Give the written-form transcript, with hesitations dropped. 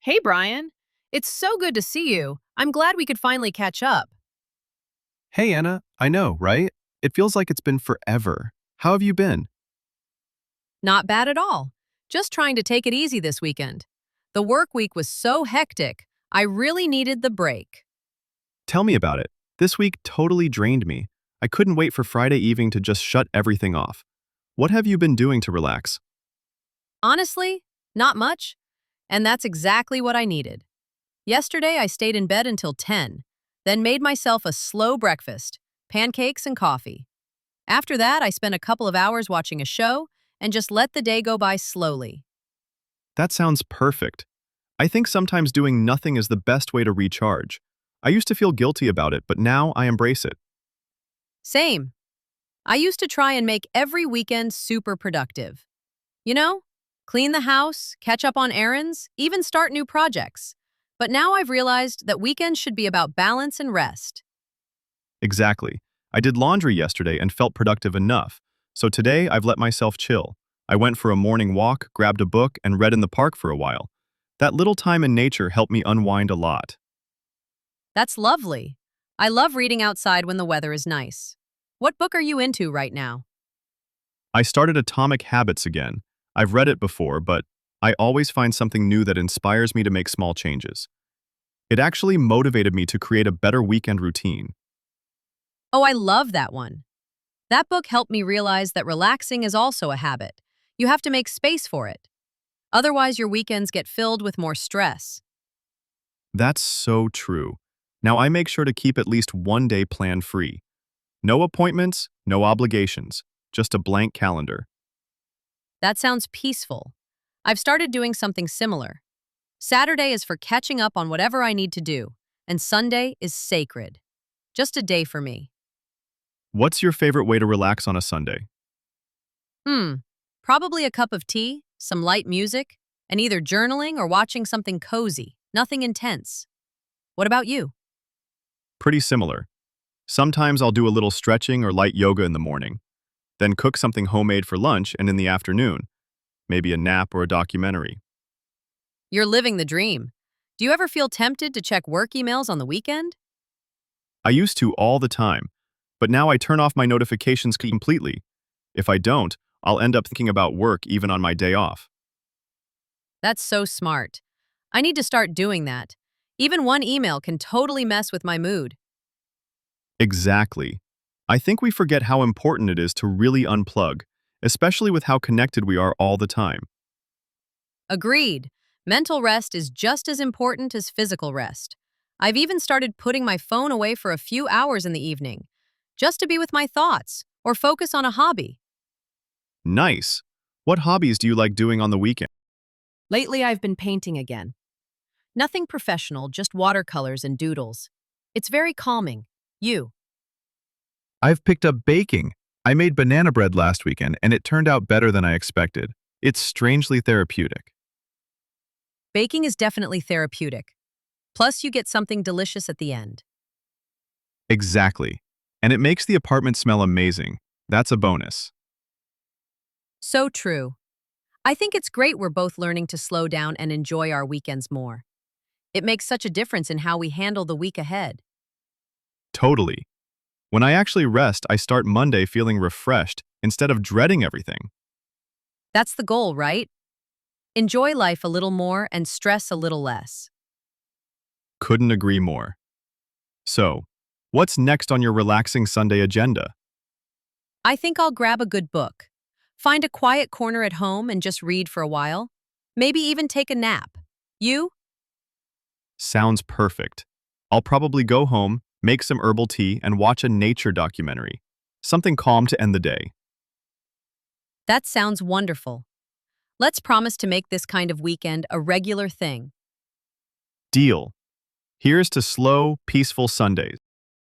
Hey, Brian. It's so good to see you. I'm glad we could finally catch up. Hey Anna, I know, right? It feels like it's been forever. How have you been? Not bad at all. Just trying to take it easy this weekend. The work week was so hectic, I really needed the break. Tell me about it. This week totally drained me. I couldn't wait for Friday evening to just shut everything off. What have you been doing to relax? Honestly, not much. And that's exactly what I needed. Yesterday, I stayed in bed until 10, then made myself a slow breakfast, pancakes and coffee. After that, I spent a couple of hours watching a show and just let the day go by slowly. That sounds perfect. I think sometimes doing nothing is the best way to recharge. I used to feel guilty about it, but now I embrace it. Same. I used to try and make every weekend super productive. You know, clean the house, catch up on errands, even start new projects. But now I've realized that weekends should be about balance and rest. Exactly. I did laundry yesterday and felt productive enough, so today I've let myself chill. I went for a morning walk, grabbed a book, and read in the park for a while. That little time in nature helped me unwind a lot. That's lovely. I love reading outside when the weather is nice. What book are you into right now? I started Atomic Habits again. I've read it before, but I always find something new that inspires me to make small changes. It actually motivated me to create a better weekend routine. Oh, I love that one. That book helped me realize that relaxing is also a habit. You have to make space for it. Otherwise, your weekends get filled with more stress. That's so true. Now I make sure to keep at least one day plan free. No appointments, no obligations, just a blank calendar. That sounds peaceful. I've started doing something similar. Saturday is for catching up on whatever I need to do, and Sunday is sacred. Just a day for me. What's your favorite way to relax on a Sunday? Hmm, probably a cup of tea, some light music, and either journaling or watching something cozy, nothing intense. What about you? Pretty similar. Sometimes I'll do a little stretching or light yoga in the morning, then cook something homemade for lunch and in the afternoon, maybe a nap or a documentary. You're living the dream. Do you ever feel tempted to check work emails on the weekend? I used to all the time, but now I turn off my notifications completely. If I don't, I'll end up thinking about work even on my day off. That's so smart. I need to start doing that. Even one email can totally mess with my mood. Exactly. I think we forget how important it is to really unplug, especially with how connected we are all the time. Agreed. Mental rest is just as important as physical rest. I've even started putting my phone away for a few hours in the evening, just to be with my thoughts or focus on a hobby. Nice. What hobbies do you like doing on the weekend? Lately, I've been painting again. Nothing professional, just watercolors and doodles. It's very calming. You. I've picked up baking. I made banana bread last weekend and it turned out better than I expected. It's strangely therapeutic. Baking is definitely therapeutic. Plus, you get something delicious at the end. Exactly. And it makes the apartment smell amazing. That's a bonus. So true. I think it's great we're both learning to slow down and enjoy our weekends more. It makes such a difference in how we handle the week ahead. Totally. When I actually rest, I start Monday feeling refreshed instead of dreading everything. That's the goal, right? Enjoy life a little more and stress a little less. Couldn't agree more. So, what's next on your relaxing Sunday agenda? I think I'll grab a good book. Find a quiet corner at home and just read for a while. Maybe even take a nap. You? Sounds perfect. I'll probably go home, make some herbal tea, and watch a nature documentary. Something calm to end the day. That sounds wonderful. Let's promise to make this kind of weekend a regular thing. Deal. Here's to slow, peaceful Sundays.